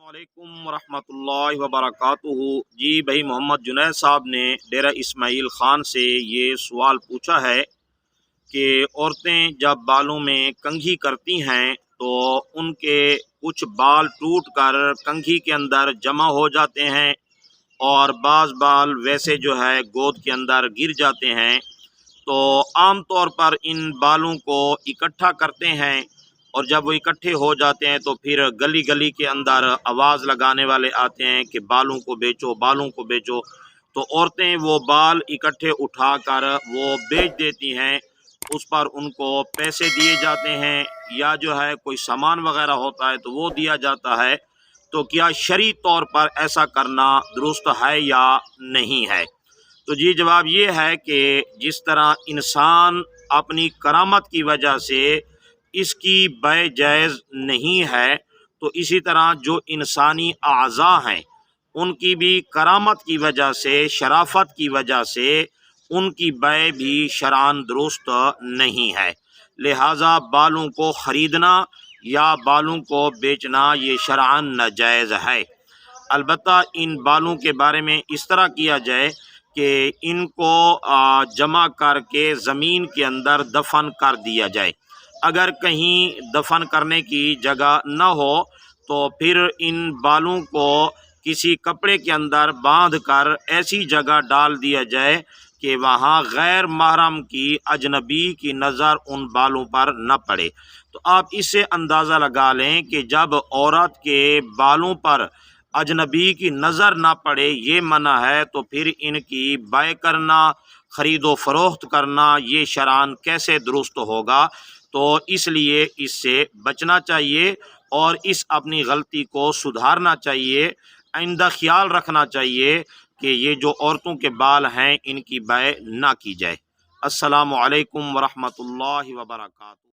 वालेकुम रहमतुल्लाहि व बरकातुहू। जी भाई मोहम्मद जुनैद साहब ने डेरा इस्माइल ख़ान से ये सवाल पूछा है कि औरतें जब बालों में कंघी करती हैं तो उनके कुछ बाल टूट कर कंघी के अंदर जमा हो जाते हैं और बाज़ बाल वैसे जो है गोद के अंदर गिर जाते हैं। तो आम तौर पर इन बालों को इकट्ठा करते हैं और जब वो इकट्ठे हो जाते हैं तो फिर गली गली के अंदर आवाज़ लगाने वाले आते हैं कि बालों को बेचो, बालों को बेचो। तो औरतें वो बाल इकट्ठे उठाकर वो बेच देती हैं, उस पर उनको पैसे दिए जाते हैं या जो है कोई सामान वगैरह होता है तो वो दिया जाता है। तो क्या शरई तौर पर ऐसा करना दुरुस्त है या नहीं है? तो जी जवाब ये है कि जिस तरह इंसान अपनी करामत की वजह से इसकी बै जायज़ नहीं है, तो इसी तरह जो इंसानी अज़ा हैं उनकी भी करामत की वजह से, शराफत की वजह से उनकी बै भी शरअन दुरुस्त नहीं है। लिहाजा बालों को ख़रीदना या बालों को बेचना ये शरअन नाजायज़ है। अलबत्ता इन बालों के बारे में इस तरह किया जाए कि इनको जमा करके ज़मीन के अंदर दफन कर दिया जाए। अगर कहीं दफन करने की जगह न हो तो फिर इन बालों को किसी कपड़े के अंदर बांध कर ऐसी जगह डाल दिया जाए कि वहाँ गैर महरम की, अजनबी की नज़र उन बालों पर न पड़े। तो आप इससे अंदाज़ा लगा लें कि जब औरत के बालों पर अजनबी की नज़र ना पड़े ये मना है, तो फिर इनकी बै करना, ख़रीदो फ़रोख्त करना ये शरअन कैसे दुरुस्त होगा? तो इसलिए इससे बचना चाहिए और इस अपनी गलती को सुधारना चाहिए। आइंदा ख्याल रखना चाहिए कि ये जो औरतों के बाल हैं इनकी बै ना की जाए। अस्सलामु अलैकुम वरहमतुल्लाहि व बरकातुहू।